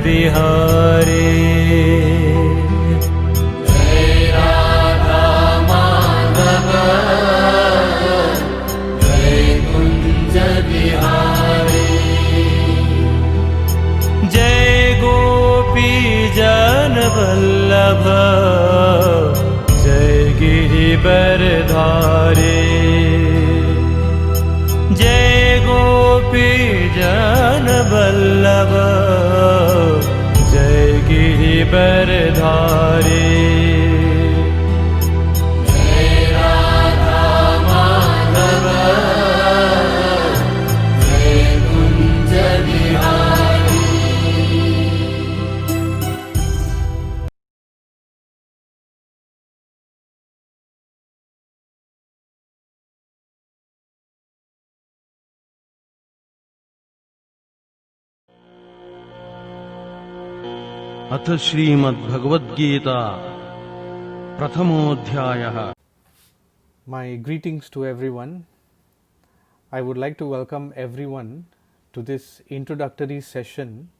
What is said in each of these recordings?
बिहारी जय राधा माधव जय कुंज बिहारी जय गोपी जन वल्लभ जय गिरिवरधारी जय गोपी जन वल्लभ जय गिरिवरधारी जय राधा माधव जय कुंज बिहारी। अथ Shrimad Bhagavad Gita प्रथमोऽध्यायः। My greetings to everyone. I would like to welcome everyone to this introductory session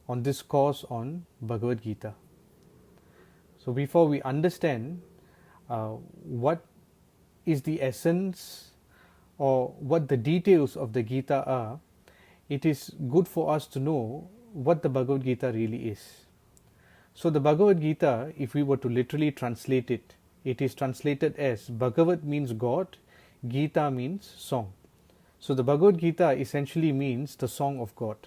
on this course on Bhagavad Gita. So before we understand what is the essence or what the details of the Gita are, it is good for us to know what the Bhagavad Gita really is. So the Bhagavad Gita, if we were to literally translate it, it is translated as Bhagavad means God, Gita means song. So the Bhagavad Gita essentially means the song of God.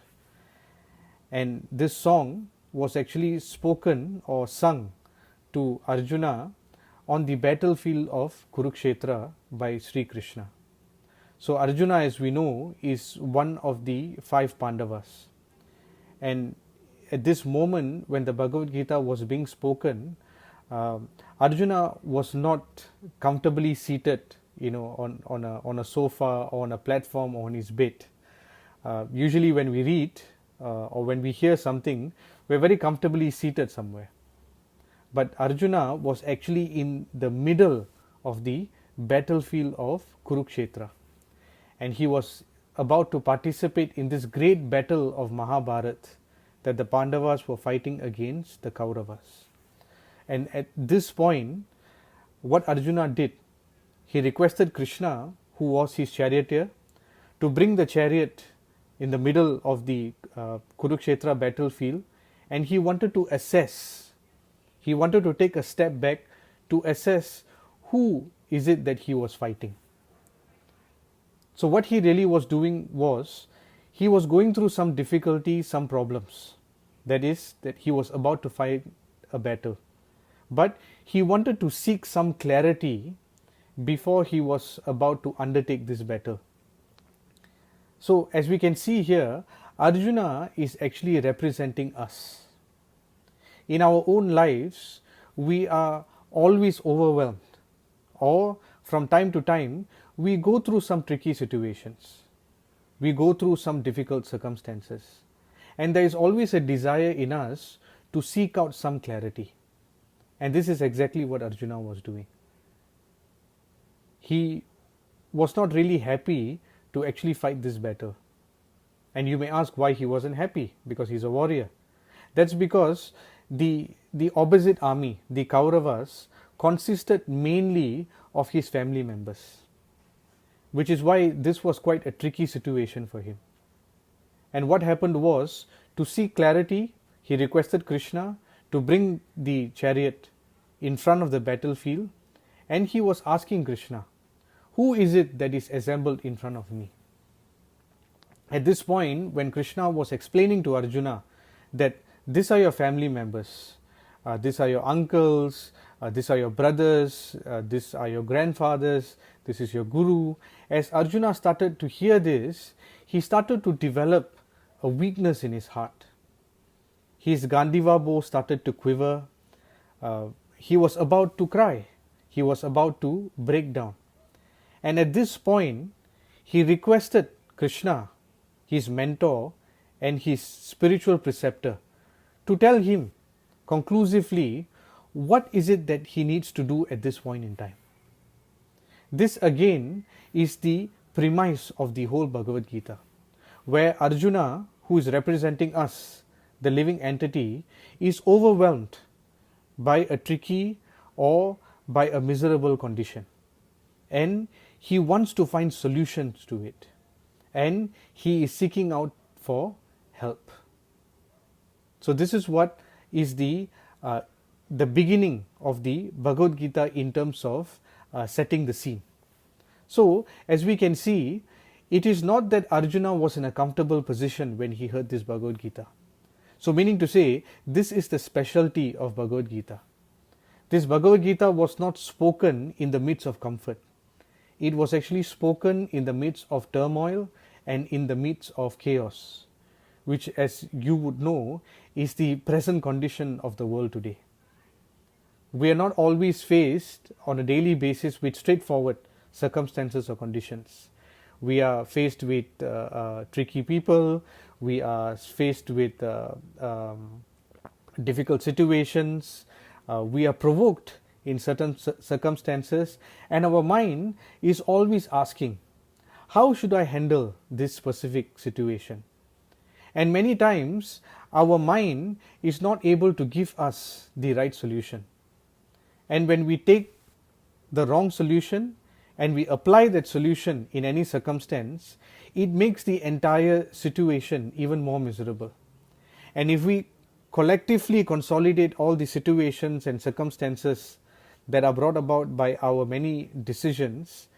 And this song was actually spoken or sung to Arjuna on the battlefield of Kurukshetra by Sri Krishna. So Arjuna, as we know, is one of the 5 Pandavas. And at this moment when the Bhagavad Gita was being spoken, Arjuna was not comfortably seated, on a sofa or on a platform or on his bed. Usually when we read or when we hear something, we're very comfortably seated somewhere. But Arjuna was actually in the middle of the battlefield of Kurukshetra, and he was about to participate in this great battle of Mahabharata, that the Pandavas were fighting against the Kauravas. And at this point, what Arjuna did, he requested Krishna, who was his charioteer, to bring the chariot in the middle of the Kurukshetra battlefield, and he wanted to assess, he wanted to take a step back to assess who is it that he was fighting. So what he really was doing was, he was going through some difficulties, some problems. That is, that he was about to fight a battle. But he wanted to seek some clarity before he was about to undertake this battle. So as we can see here, Arjuna is actually representing us. In our own lives, we are always overwhelmed, or from time to time, we go through some tricky situations. We go through some difficult circumstances. And there is always a desire in us to seek out some clarity. And this is exactly what Arjuna was doing. He was not really happy to actually fight this battle. And you may ask why he wasn't happy, because he's a warrior. That's because the opposite army, the Kauravas, consisted mainly of his family members, which is why this was quite a tricky situation for him. And what happened was, to seek clarity, he requested Krishna to bring the chariot in front of the battlefield, and he was asking Krishna, who is it that is assembled in front of me? At this point, when Krishna was explaining to Arjuna that these are your family members, these are your uncles, these are your brothers, these are your grandfathers, this is your guru. As Arjuna started to hear this, he started to develop a weakness in his heart. His Gandiva bow started to quiver. He was about to cry. He was about to break down. And at this point, he requested Krishna, his mentor and his spiritual preceptor, to tell him conclusively what is it that he needs to do at this point in time. This again is the premise of the whole Bhagavad Gita, where Arjuna, who is representing us, the living entity, is overwhelmed by a tricky or by a miserable condition, and he wants to find solutions to it, and he is seeking out for help. So this is what is the beginning of the Bhagavad Gita in terms of setting the scene. So as we can see, it is not that Arjuna was in a comfortable position when he heard this Bhagavad Gita. So meaning to say, this is the specialty of Bhagavad Gita. This Bhagavad Gita was not spoken in the midst of comfort. It was actually spoken in the midst of turmoil and in the midst of chaos, which, as you would know, is the present condition of the world today. We are not always faced on a daily basis with straightforward circumstances or conditions. We are faced with tricky people, we are faced with difficult situations, we are provoked in certain circumstances, and our mind is always asking, how should I handle this specific situation? And many times our mind is not able to give us the right solution. And when we take the wrong solution and we apply that solution in any circumstance, it makes the entire situation even more miserable. And if we collectively consolidate all the situations and circumstances that are brought about by our many decisions,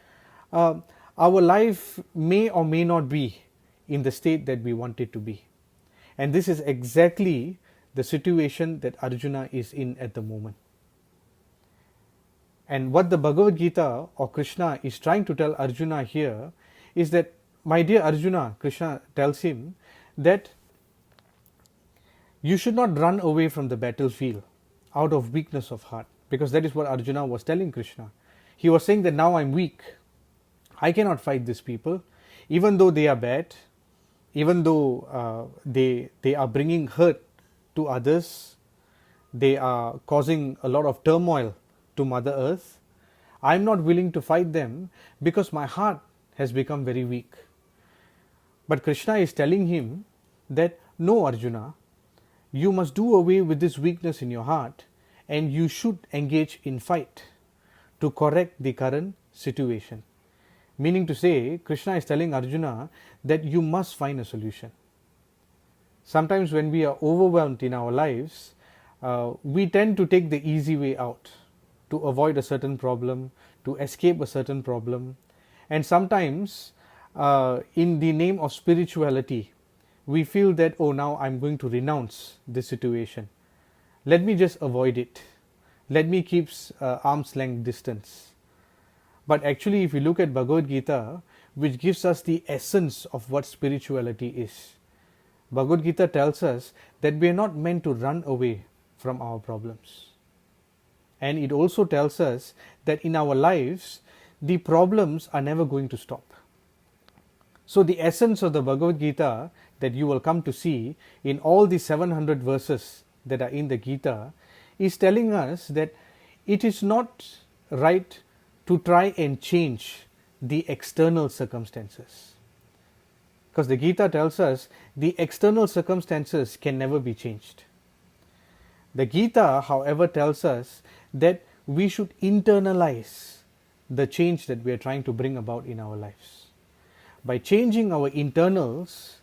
our life may or may not be in the state that we want it to be. And this is exactly the situation that Arjuna is in at the moment. And what the Bhagavad Gita or Krishna is trying to tell Arjuna here is that, my dear Arjuna, Krishna tells him that you should not run away from the battlefield out of weakness of heart, because that is what Arjuna was telling Krishna. He was saying that now I'm weak, I cannot fight these people, even though they are bad, even though they are bringing hurt to others, they are causing a lot of turmoil to Mother Earth. I'm not willing to fight them because my heart has become very weak. But Krishna is telling him that no, Arjuna, you must do away with this weakness in your heart and you should engage in fight to correct the current situation. Meaning to say, Krishna is telling Arjuna that you must find a solution. Sometimes when we are overwhelmed in our lives, we tend to take the easy way out, to avoid a certain problem, to escape a certain problem. And sometimes in the name of spirituality, we feel that, oh, now I'm going to renounce this situation. Let me just avoid it. Let me keep arm's length distance. But actually, if you look at Bhagavad Gita, which gives us the essence of what spirituality is, Bhagavad Gita tells us that we are not meant to run away from our problems. And it also tells us that in our lives, the problems are never going to stop. So the essence of the Bhagavad Gita that you will come to see in all the 700 verses that are in the Gita is telling us that it is not right to try and change the external circumstances. Because the Gita tells us the external circumstances can never be changed. The Gita, however, tells us that we should internalize the change that we are trying to bring about in our lives. By changing our internals,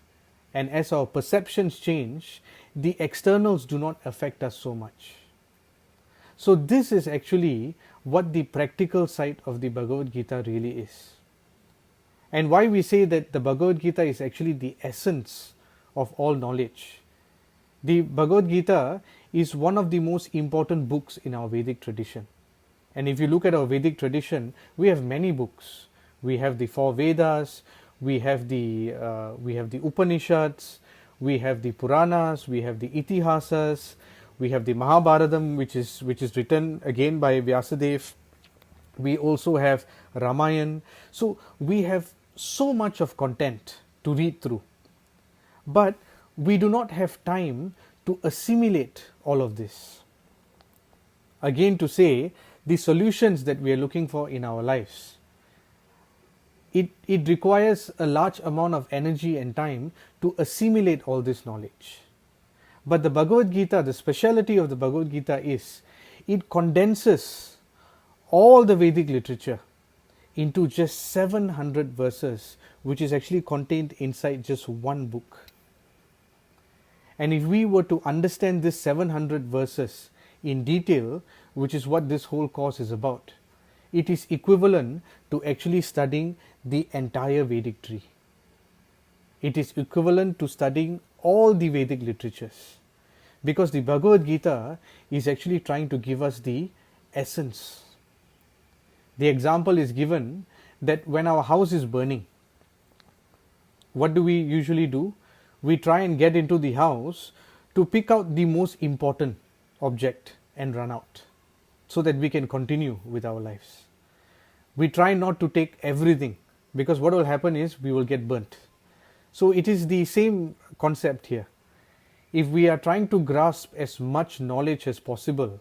and as our perceptions change, the externals do not affect us so much. So this is actually what the practical side of the Bhagavad Gita really is. And why we say that the Bhagavad Gita is actually the essence of all knowledge. The Bhagavad Gita is one of the most important books in our Vedic tradition. And if you look at our Vedic tradition, we have many books. We have the 4 Vedas, we have the Upanishads, we have the Puranas, we have the Itihasas, we have the Mahabharatam, which is written again by Vyasadeva. We also have Ramayana. So we have so much of content to read through. But we do not have time to assimilate all of this. Again, to say, the solutions that we are looking for in our lives, it requires a large amount of energy and time to assimilate all this knowledge. But the Bhagavad Gita, the speciality of the Bhagavad Gita is it condenses all the Vedic literature into just 700 verses, which is actually contained inside just one book. And if we were to understand this 700 verses in detail, which is what this whole course is about, it is equivalent to actually studying the entire Vedic tree. It is equivalent to studying all the Vedic literatures, because the Bhagavad Gita is actually trying to give us the essence. The example is given that when our house is burning, what do we usually do? We try and get into the house to pick out the most important object and run out so that we can continue with our lives. We try not to take everything, because what will happen is we will get burnt. So it is the same concept here. If we are trying to grasp as much knowledge as possible,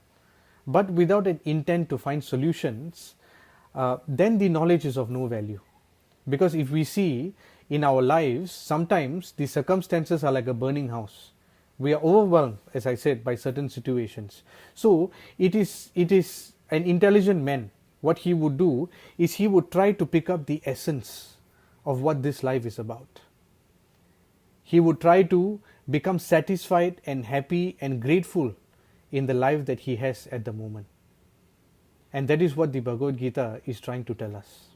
but without an intent to find solutions, then the knowledge is of no value. Because if we see in our lives, sometimes the circumstances are like a burning house. We are overwhelmed, as I said, by certain situations. So it is an intelligent man. What he would do is he would try to pick up the essence of what this life is about. He would try to become satisfied and happy and grateful in the life that he has at the moment. And that is what the Bhagavad Gita is trying to tell us.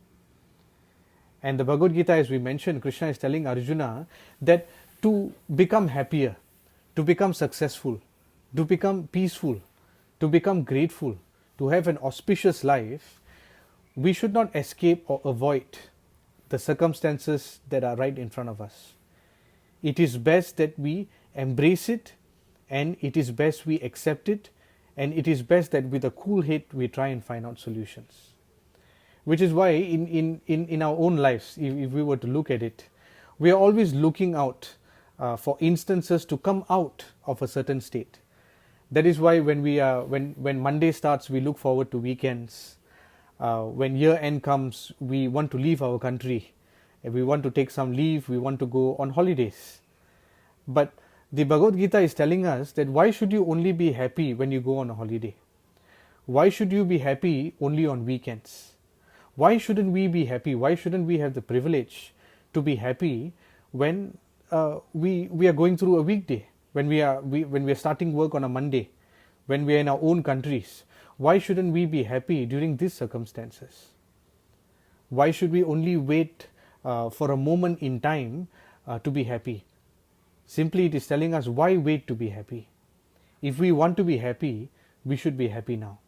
And the Bhagavad Gita, as we mentioned, Krishna is telling Arjuna that to become happier, to become successful, to become peaceful, to become grateful, to have an auspicious life, we should not escape or avoid the circumstances that are right in front of us. It is best that we embrace it, and it is best we accept it, and it is best that with a cool head we try and find out solutions. Which is why in our own lives, if we were to look at it, we are always looking out for instances to come out of a certain state. That is why when Monday starts, we look forward to weekends. When year end comes, we want to leave our country. We want to take some leave, we want to go on holidays. But the Bhagavad Gita is telling us that why should you only be happy when you go on a holiday? Why should you be happy only on weekends? Why shouldn't we be happy? Why shouldn't we have the privilege to be happy when we are going through a weekday, when we are starting work on a Monday, when we are in our own countries? Why shouldn't we be happy during these circumstances? Why should we only wait for a moment in time to be happy? Simply it is telling us, why wait to be happy? If we want to be happy, we should be happy now.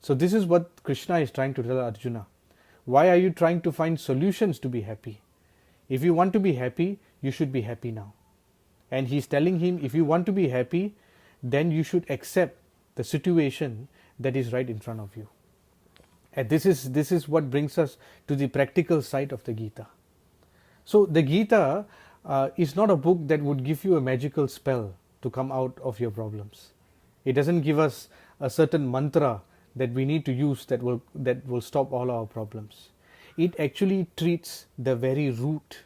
So this is what Krishna is trying to tell Arjuna. Why are you trying to find solutions to be happy? If you want to be happy, you should be happy now. And he's telling him, if you want to be happy, then you should accept the situation that is right in front of you. And this is what brings us to the practical side of the Gita. So the Gita is not a book that would give you a magical spell to come out of your problems. It doesn't give us a certain mantra that we need to use that will stop all our problems. It actually treats the very root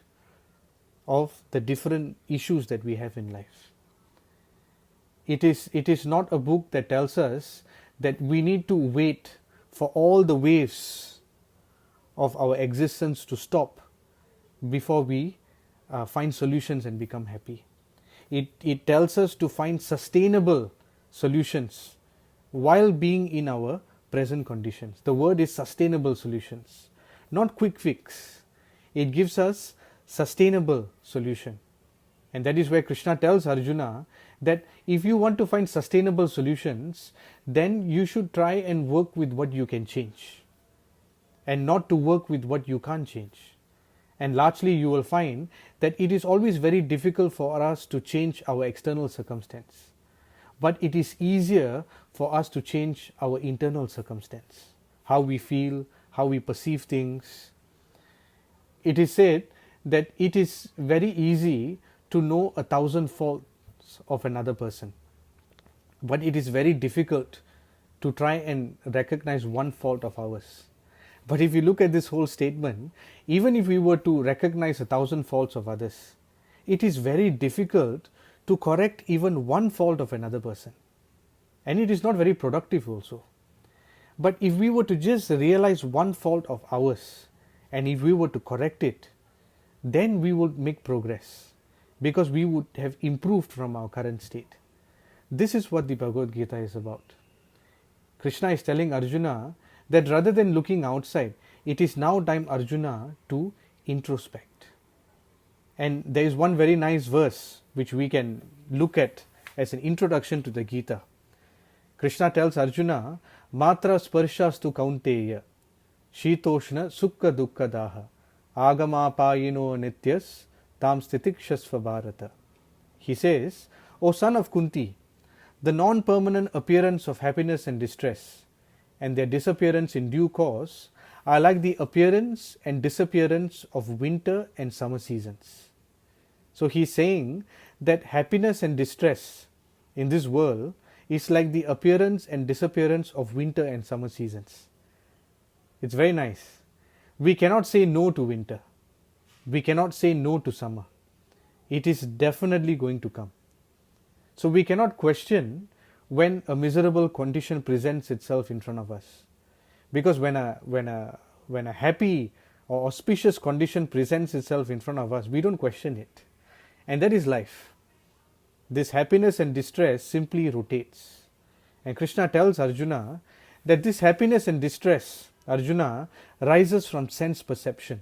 of the different issues that we have in life. It is not a book that tells us that we need to wait for all the waves of our existence to stop before we find solutions and become happy. It tells us to find sustainable solutions while being in our present conditions. The word is sustainable solutions, not quick fix. It gives us sustainable solution. And that is where Krishna tells Arjuna that if you want to find sustainable solutions, then you should try and work with what you can change and not to work with what you can't change. And largely you will find that it is always very difficult for us to change our external circumstance. But it is easier for us to change our internal circumstance, how we feel, how we perceive things. It is said that it is very easy to know 1,000 faults of another person, but it is very difficult to try and recognize one fault of ours. But if you look at this whole statement, even if we were to recognize 1,000 faults of others, it is very difficult to correct even one fault of another person. And it is not very productive also. But if we were to just realize one fault of ours, and if we were to correct it, then we would make progress, because we would have improved from our current state. This is what the Bhagavad Gita is about. Krishna is telling Arjuna that rather than looking outside, it is now time, Arjuna, to introspect. And there is one very nice verse which we can look at as an introduction to the Gita. Krishna tells Arjuna, Matra sparshastu kaunteya, shitoshna sukha dukkha daha, agamapayino nityas, tam stitikshasva bharata. He says, O son of Kunti, the non-permanent appearance of happiness and distress, and their disappearance in due course, are like the appearance and disappearance of winter and summer seasons. So he is saying that happiness and distress in this world is like the appearance and disappearance of winter and summer seasons. It's very nice. We cannot say no to winter. We cannot say no to summer. It is definitely going to come. So we cannot question when a miserable condition presents itself in front of us. Because when a happy or auspicious condition presents itself in front of us, we don't question it. And that is life. This happiness and distress simply rotates. And Krishna tells Arjuna that this happiness and distress, Arjuna, rises from sense perception.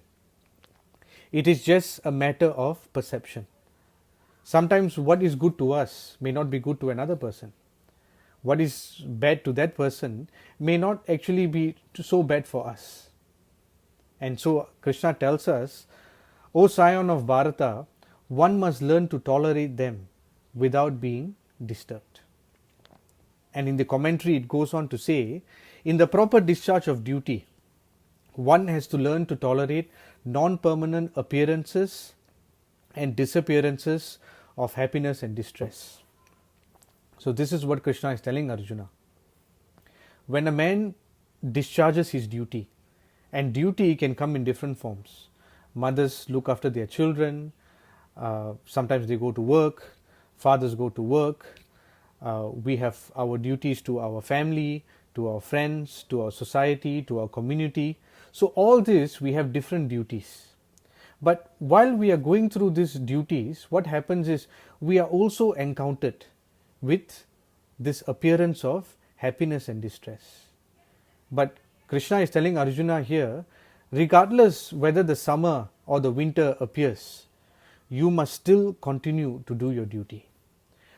It is just a matter of perception. Sometimes what is good to us may not be good to another person. What is bad to that person may not actually be so bad for us. And so Krishna tells us, O scion of Bharata, one must learn to tolerate them without being disturbed. And in the commentary it goes on to say, in the proper discharge of duty, one has to learn to tolerate non-permanent appearances and disappearances of happiness and distress. So this is what Krishna is telling Arjuna. When a man discharges his duty, and duty can come in different forms. Mothers look after their children, sometimes they go to work, fathers go to work, we have our duties to our family, to our friends, to our society, to our community. So all this, we have different duties. But while we are going through these duties, what happens is we are also encountered with this appearance of happiness and distress. But Krishna is telling Arjuna here, regardless whether the summer or the winter appears, you must still continue to do your duty.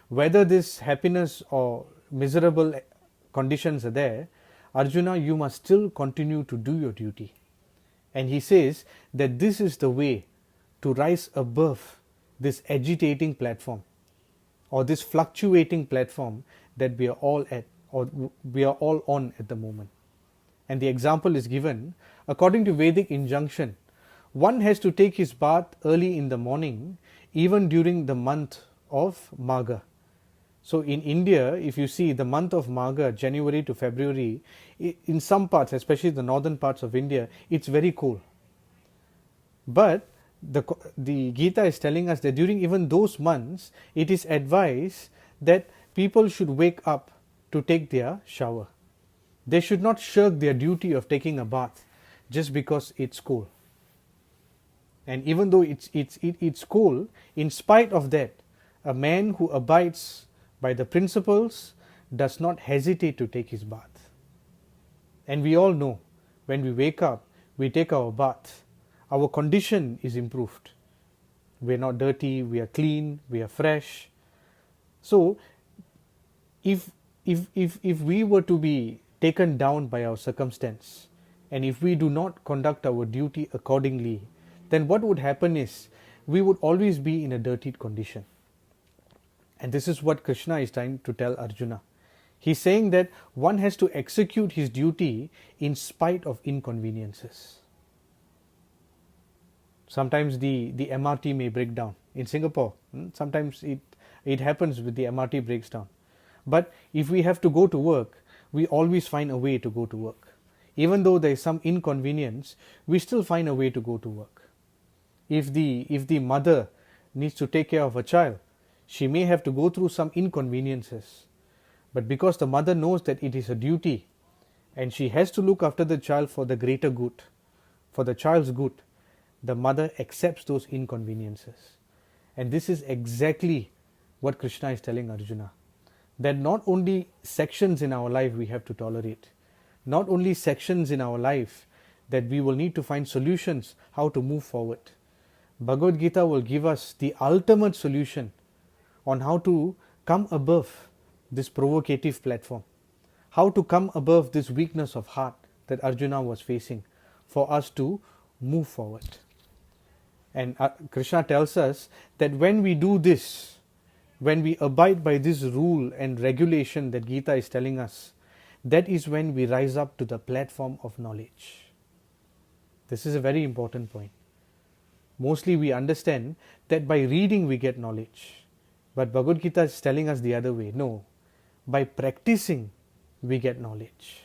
Whether this happiness or miserable conditions are there, Arjuna, you must still continue to do your duty. And he says that this is the way to rise above this agitating platform or this fluctuating platform that we are all at, or we are all on at the moment. And the example is given, according to Vedic injunction, one has to take his bath early in the morning, even during the month of Magha. So in India, if you see the month of Magha, January to February, in some parts, especially the northern parts of India, it's very cold. But the Gita is telling us that during even those months, it is advised that people should wake up to take their shower. They should not shirk their duty of taking a bath just because it's cold. And even though it's cold, in spite of that, a man who abides by the principles does not hesitate to take his bath. And we all know, when we wake up, we take our bath, our condition is improved. We are not dirty, we are clean, we are fresh. So, if we were to be taken down by our circumstance, and if we do not conduct our duty accordingly, then what would happen is, we would always be in a dirtied condition. And this is what Krishna is trying to tell Arjuna. He is saying that one has to execute his duty in spite of inconveniences. Sometimes the MRT may break down. In Singapore, sometimes it happens with the MRT breaks down. But if we have to go to work, we always find a way to go to work. Even though there is some inconvenience, we still find a way to go to work. If the mother needs to take care of a child, She may have to go through some inconveniences, but because the mother knows that it is a duty and she has to look after the child for the greater good, for the child's good, the mother accepts those inconveniences. And this is exactly what Krishna is telling Arjuna, that not only sections in our life we have to tolerate, not only sections in our life that we will need to find solutions how to move forward. Bhagavad Gita will give us the ultimate solution on how to come above this provocative platform, how to come above this weakness of heart that Arjuna was facing for us to move forward. And Krishna tells us that when we do this, when we abide by this rule and regulation that Gita is telling us, that is when we rise up to the platform of knowledge. This is a very important point. Mostly we understand that by reading we get knowledge. But Bhagavad Gita is telling us the other way. No, by practicing we get knowledge.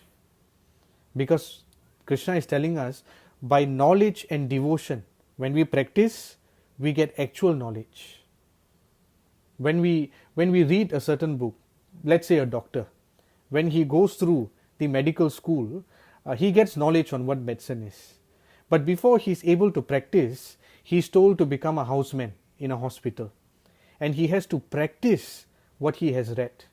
Because Krishna is telling us by knowledge and devotion, when we practice, we get actual knowledge. When we read a certain book, let's say a doctor, when he goes through the medical school, he gets knowledge on what medicine is. But before he is able to practice, he is told to become a houseman in a hospital. And he has to practice what he has read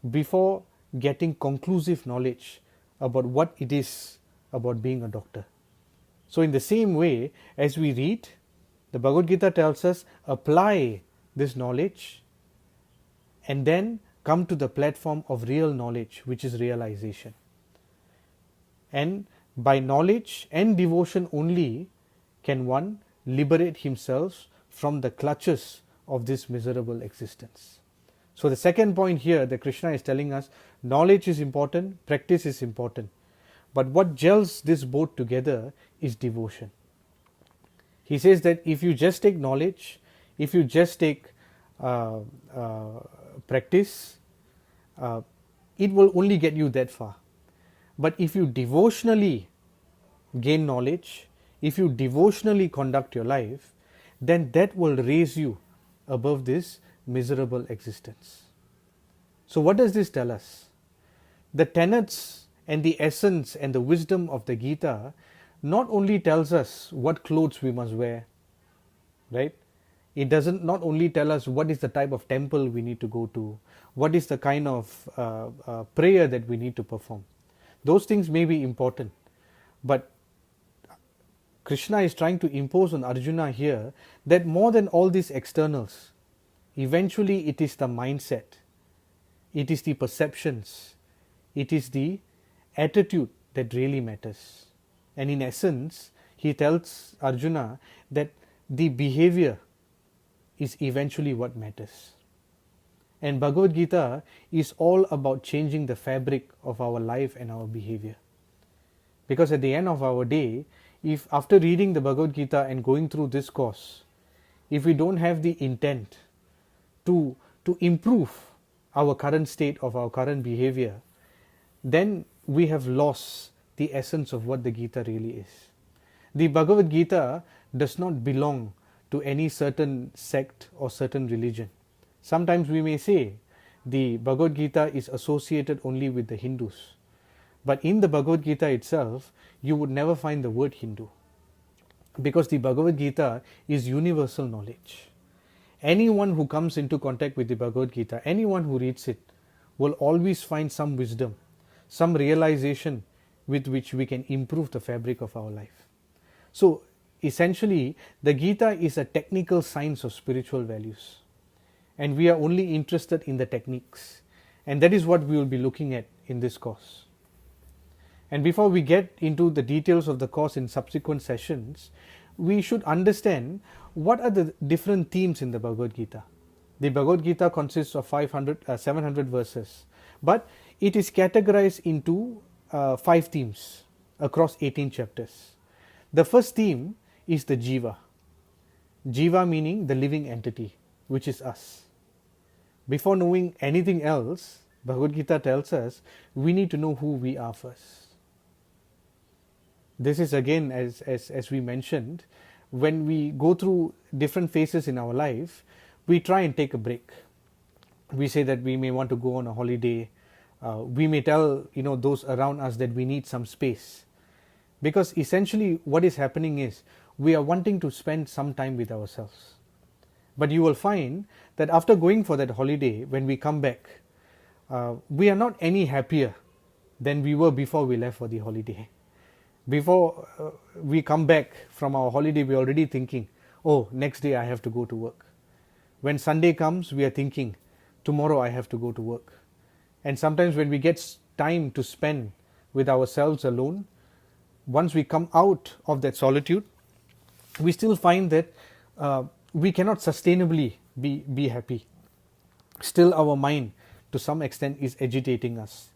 before getting conclusive knowledge about what it is about being a doctor. So in the same way, as we read, the Bhagavad Gita tells us, apply this knowledge and then come to the platform of real knowledge, which is realization. And by knowledge and devotion only can one liberate himself from the clutches of this miserable existence. So the second point here that Krishna is telling us, knowledge is important, practice is important. But what gels this both together is devotion. He says that if you just take knowledge, if you just take practice, it will only get you that far. But if you devotionally gain knowledge, if you devotionally conduct your life, then that will raise you above this miserable existence. So what does this tell us? The tenets and the essence and the wisdom of the Gita not only tells us what clothes we must wear, right? It doesn't not only tell us what is the type of temple we need to go to, what is the kind of prayer that we need to perform. Those things may be important, but Krishna is trying to impose on Arjuna here that more than all these externals, eventually it is the mindset, it is the perceptions, it is the attitude that really matters. And in essence, he tells Arjuna that the behavior is eventually what matters. And Bhagavad Gita is all about changing the fabric of our life and our behavior. Because at the end of our day, if after reading the Bhagavad Gita and going through this course, if we don't have the intent to improve our current state of our current behavior, then we have lost the essence of what the Gita really is. The Bhagavad Gita does not belong to any certain sect or certain religion. Sometimes we may say the Bhagavad Gita is associated only with the Hindus. But in the Bhagavad Gita itself, you would never find the word Hindu. Because the Bhagavad Gita is universal knowledge. Anyone who comes into contact with the Bhagavad Gita, anyone who reads it, will always find some wisdom, some realization with which we can improve the fabric of our life. So essentially, the Gita is a technical science of spiritual values. And we are only interested in the techniques. And that is what we will be looking at in this course. And before we get into the details of the course in subsequent sessions, we should understand what are the different themes in the Bhagavad Gita. The Bhagavad Gita consists of 700 verses, but it is categorized into 5 themes across 18 chapters. The first theme is the Jiva. Jiva meaning the living entity, which is us. Before knowing anything else, Bhagavad Gita tells us we need to know who we are first. This is again, as we mentioned, when we go through different phases in our life, we try and take a break. We say that we may want to go on a holiday. We may tell those around us that we need some space, because essentially what is happening is we are wanting to spend some time with ourselves. But you will find that after going for that holiday, when we come back, we are not any happier than we were before we left for the holiday. Before we come back from our holiday, we are already thinking, oh, next day I have to go to work. When Sunday comes, we are thinking, tomorrow I have to go to work. And sometimes when we get time to spend with ourselves alone, once we come out of that solitude, we still find that we cannot sustainably be happy. Still our mind to some extent is agitating us.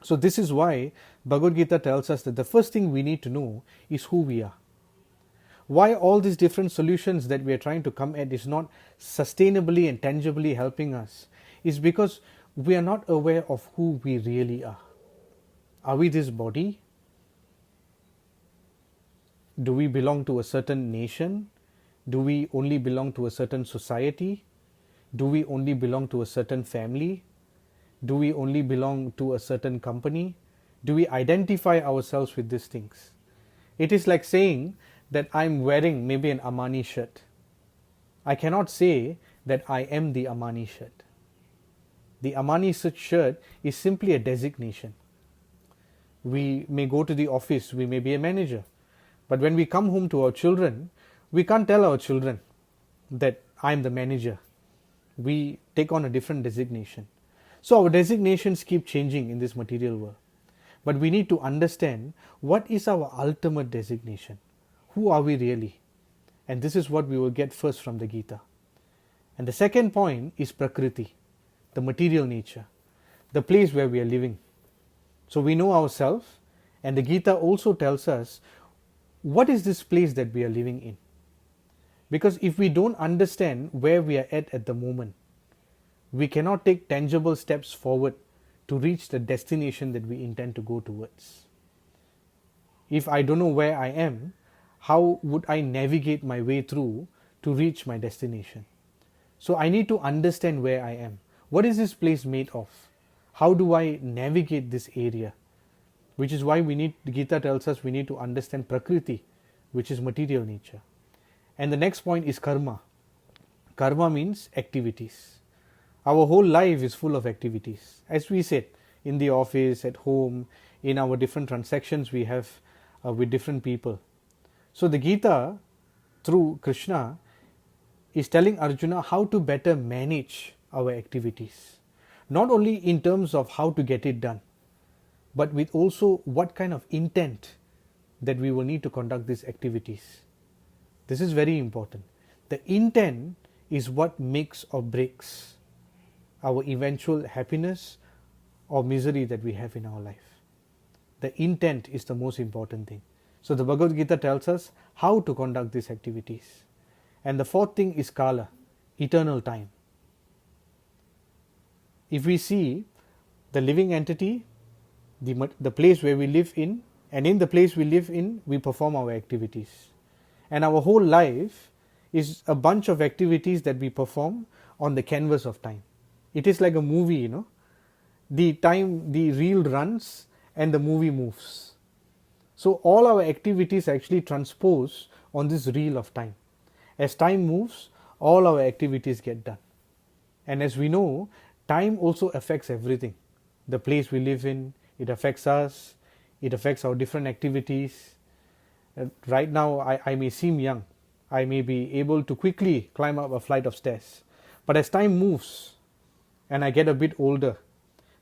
So this is why Bhagavad Gita tells us that the first thing we need to know is who we are. Why all these different solutions that we are trying to come at is not sustainably and tangibly helping us is because we are not aware of who we really are. Are we this body? Do we belong to a certain nation? Do we only belong to a certain society? Do we only belong to a certain family? Do we only belong to a certain company? Do we identify ourselves with these things? It is like saying that I'm wearing maybe an Armani shirt. I cannot say that I am the Armani shirt. The Armani shirt is simply a designation. We may go to the office, we may be a manager. But when we come home to our children, we can't tell our children that I'm the manager. We take on a different designation. So our designations keep changing in this material world. But we need to understand what is our ultimate designation. Who are we really? And this is what we will get first from the Gita. And the second point is Prakriti, the material nature, the place where we are living. So we know ourselves, and the Gita also tells us what is this place that we are living in. Because if we don't understand where we are at the moment, we cannot take tangible steps forward to reach the destination that we intend to go towards. If I don't know where I am, how would I navigate my way through to reach my destination? So I need to understand where I am. What is this place made of? How do I navigate this area? Which is why the Gita tells us we need to understand Prakriti, which is material nature. And the next point is karma. Karma means activities. Our whole life is full of activities. As we said, in the office, at home, in our different transactions we have with different people. So the Gita, through Krishna, is telling Arjuna how to better manage our activities. Not only in terms of how to get it done, but with also what kind of intent that we will need to conduct these activities. This is very important. The intent is what makes or breaks our eventual happiness or misery that we have in our life. The intent is the most important thing. So the Bhagavad Gita tells us how to conduct these activities. And the fourth thing is Kala, eternal time. If we see the living entity, the place where we live in, and in the place we live in, we perform our activities. And our whole life is a bunch of activities that we perform on the canvas of time. It is like a movie, the reel runs and the movie moves. So all our activities actually transpose on this reel of time. As time moves, all our activities get done. And as we know, time also affects everything. The place we live in, it affects us, it affects our different activities. Right now, I may seem young. I may be able to quickly climb up a flight of stairs. But as time moves and I get a bit older,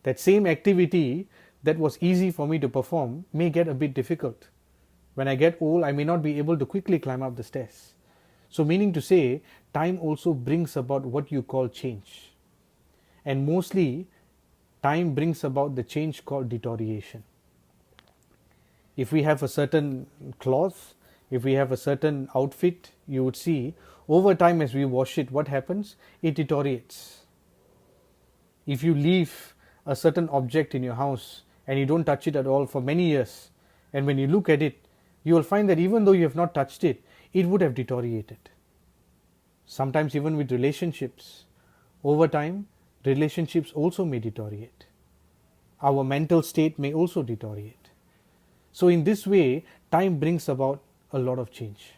that same activity that was easy for me to perform may get a bit difficult. When I get old, I may not be able to quickly climb up the stairs. So meaning to say, time also brings about what you call change. And mostly, time brings about the change called deterioration. If we have a certain cloth, if we have a certain outfit, you would see over time as we wash it, what happens? It deteriorates. If you leave a certain object in your house and you don't touch it at all for many years, and when you look at it, you will find that even though you have not touched it, it would have deteriorated. Sometimes even with relationships, over time, relationships also may deteriorate. Our mental state may also deteriorate. So in this way, time brings about a lot of change.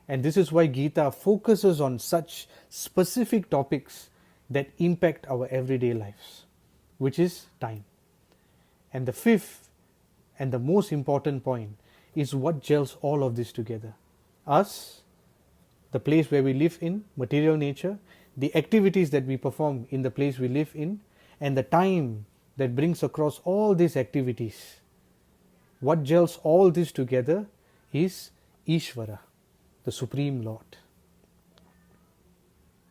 And this is why Gita focuses on such specific topics that impact our everyday lives, which is time. And the fifth and the most important point is what gels all of this together. Us, the place where we live in, material nature, the activities that we perform in the place we live in, and the time that brings across all these activities. What gels all this together is Ishvara, the Supreme Lord.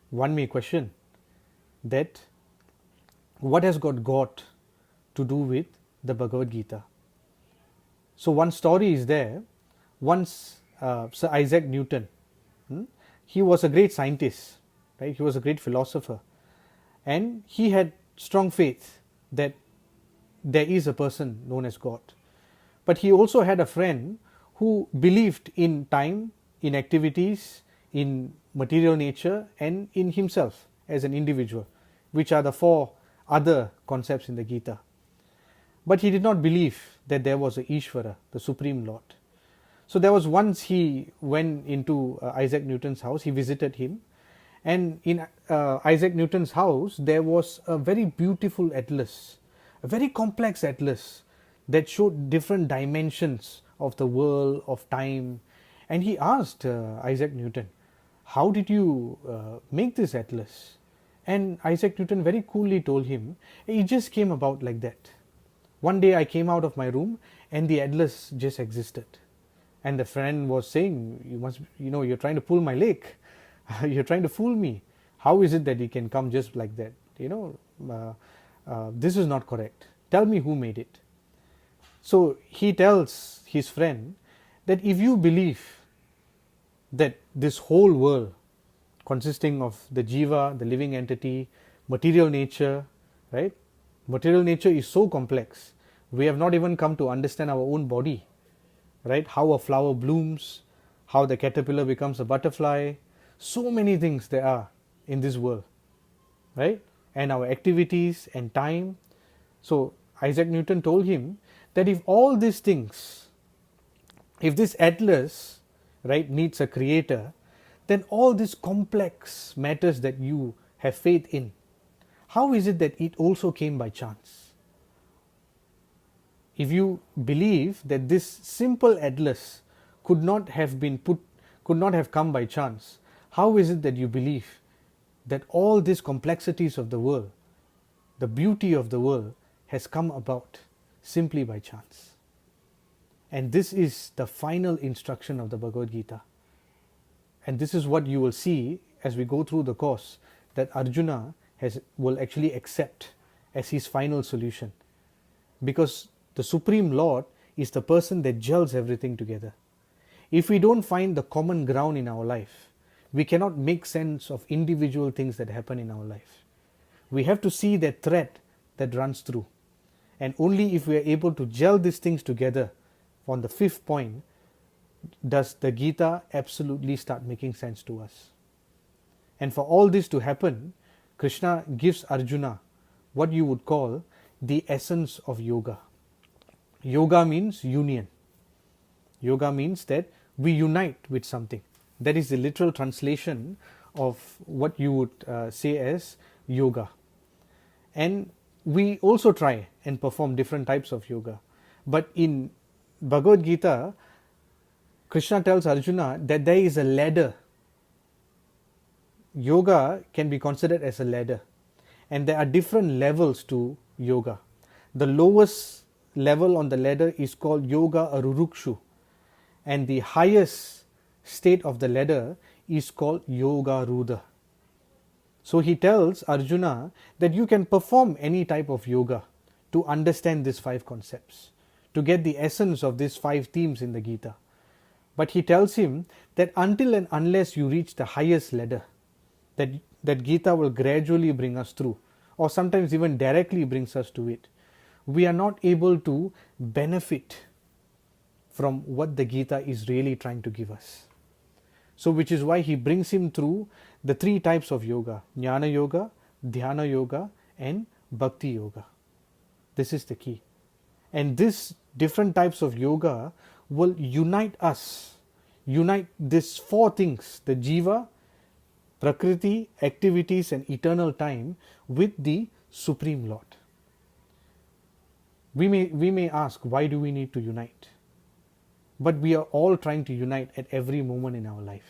One may question that what has God to do with the Bhagavad Gita? So one story is there. Once Sir Isaac Newton, he was a great scientist, right? He was a great philosopher, and he had strong faith that there is a person known as God. But he also had a friend who believed in time, in activities, in material nature, and in himself as an individual, which are the four other concepts in the Gita. But he did not believe that there was a Ishvara, the Supreme Lord. So there was once he went into Isaac Newton's house, he visited him, and in Isaac Newton's house there was a very beautiful atlas, a very complex atlas that showed different dimensions of the world, of time. And he asked Isaac Newton, how did you make this atlas? And Isaac Newton very coolly told him, it just came about like that. One day I came out of my room and the atlas just existed. And the friend was saying, you're trying to pull my leg. You're trying to fool me. How is it that it can come just like that? This is not correct. Tell me who made it. So he tells his friend that if you believe that this whole world consisting of the jiva, the living entity, material nature, right? Material nature is so complex. We have not even come to understand our own body, right? How a flower blooms, how the caterpillar becomes a butterfly. So many things there are in this world, right? And our activities and time. So Isaac Newton told him that if all these things, if this atlas, right, needs a creator, then all these complex matters that you have faith in, how is it that it also came by chance? If you believe that this simple atlas could not have come by chance, how is it that you believe that all these complexities of the world, the beauty of the world, has come about simply by chance? And this is the final instruction of the Bhagavad Gita. And this is what you will see as we go through the course, that Arjuna will actually accept as his final solution. Because the Supreme Lord is the person that gels everything together. If we don't find the common ground in our life, we cannot make sense of individual things that happen in our life. We have to see that thread that runs through. And only if we are able to gel these things together, on the fifth point, does the Gita absolutely start making sense to us. And for all this to happen, Krishna gives Arjuna what you would call the essence of yoga. Yoga means union. Yoga means that we unite with something. That is the literal translation of what you would say as yoga. And we also try and perform different types of yoga. But in Bhagavad Gita, Krishna tells Arjuna that there is a ladder. Yoga can be considered as a ladder. And there are different levels to yoga. The lowest level on the ladder is called Yoga Arurukshu. And the highest state of the ladder is called Yoga Rudha. So he tells Arjuna that you can perform any type of yoga to understand these five concepts, to get the essence of these five themes in the Gita. But he tells him that until and unless you reach the highest ladder, that Gita will gradually bring us through, or sometimes even directly brings us to it, we are not able to benefit from what the Gita is really trying to give us. So which is why he brings him through the three types of yoga: Jnana Yoga, Dhyana Yoga, and Bhakti Yoga. This is the key. And these different types of yoga will unite us, unite these four things: the Jiva, Prakriti, activities, and eternal time with the Supreme Lord. We may ask, why do we need to unite? But we are all trying to unite at every moment in our life.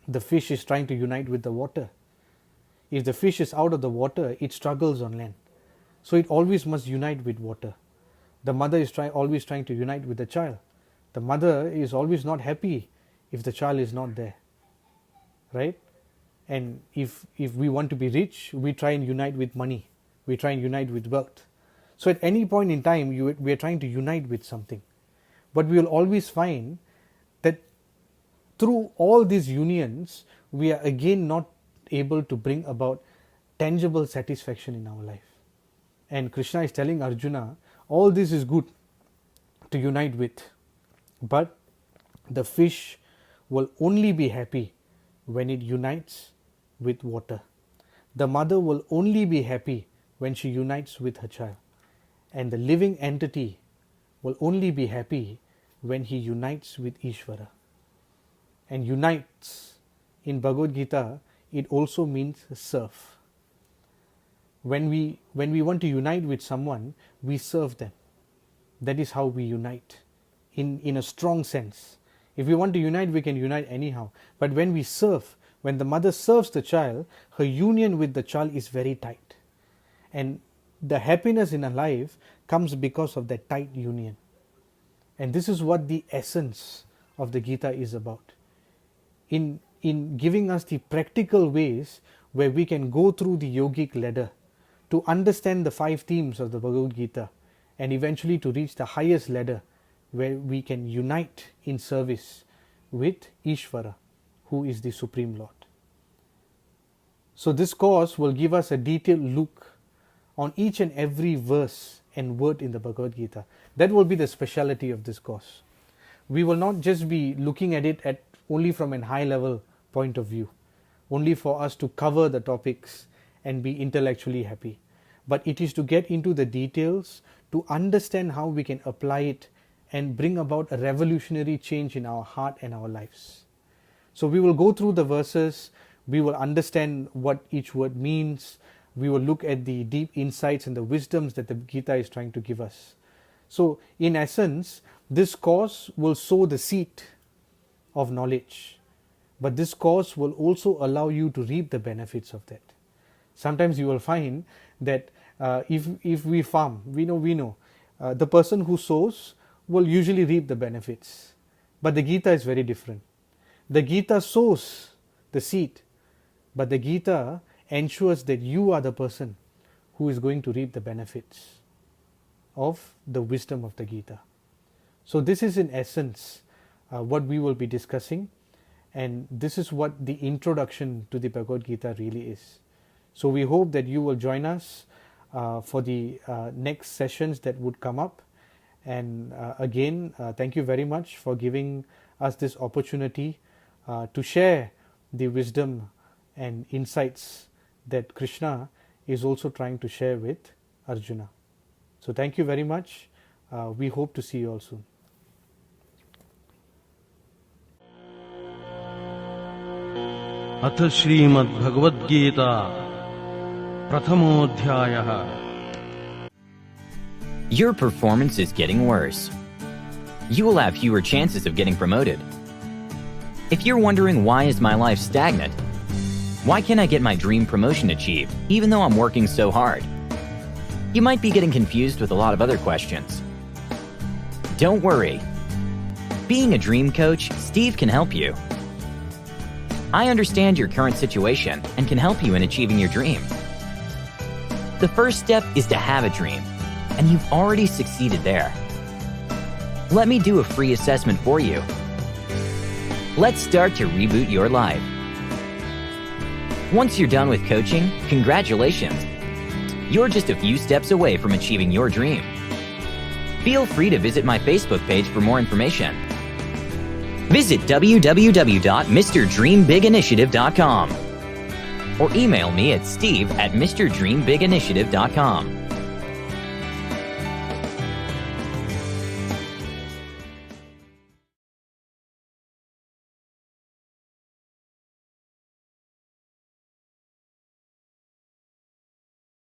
The fish is trying to unite with the water. If the fish is out of the water, it struggles on land. So it always must unite with water. The mother is always trying to unite with the child. The mother is always not happy if the child is not there. Right? And if we want to be rich, we try and unite with money. We try and unite with wealth. So at any point in time, we are trying to unite with something. But we will always find that through all these unions, we are again not able to bring about tangible satisfaction in our life. And Krishna is telling Arjuna, all this is good to unite with, but the fish will only be happy when it unites with water. The mother will only be happy when she unites with her child. And the living entity will only be happy when he unites with Ishvara. And unites, in Bhagavad Gita, it also means serve. When we want to unite with someone, we serve them. That is how we unite, in a strong sense. If we want to unite, we can unite anyhow. But when we serve, when the mother serves the child, her union with the child is very tight. And the happiness in her life comes because of that tight union. And this is what the essence of the Gita is about. In giving us the practical ways where we can go through the yogic ladder to understand the 5 themes of the Bhagavad Gita, and eventually to reach the highest ladder where we can unite in service with Ishvara, who is the Supreme Lord. So this course will give us a detailed look on each and every verse and word in the Bhagavad Gita. That will be the speciality of this course. We will not just be looking at it only from a high level point of view, only for us to cover the topics and be intellectually happy. But it is to get into the details, to understand how we can apply it and bring about a revolutionary change in our heart and our lives. So we will go through the verses, we will understand what each word means, we will look at the deep insights and the wisdoms that the Gita is trying to give us. So in essence, this course will sow the seed of knowledge, but this course will also allow you to reap the benefits of that. Sometimes you will find that if we farm, we know the person who sows will usually reap the benefits. But the Gita is very different. The Gita sows the seed, but the Gita ensures that you are the person who is going to reap the benefits of the wisdom of the Gita. So this is in essence what we will be discussing, and this is what the introduction to the Bhagavad Gita really is. So we hope that you will join us for the next sessions that would come up. And again, thank you very much for giving us this opportunity to share the wisdom and insights that Krishna is also trying to share with Arjuna. So thank you very much. We hope to see you all soon. अथ Shrimad Bhagavad Gita प्रथमोऽध्यायः. Your performance is getting worse. You will have fewer chances of getting promoted. If you're wondering why is my life stagnant, why can't I get my dream promotion achieved even though I'm working so hard? You might be getting confused with a lot of other questions. Don't worry. Being a dream coach, Steve can help you. I understand your current situation and can help you in achieving your dream. The first step is to have a dream, and you've already succeeded there. Let me do a free assessment for you. Let's start to reboot your life. Once you're done with coaching, congratulations. You're just a few steps away from achieving your dream. Feel free to visit my Facebook page for more information. Visit www.mrdreambiginitiative.com or email me at steve@mrdreambiginitiative.com.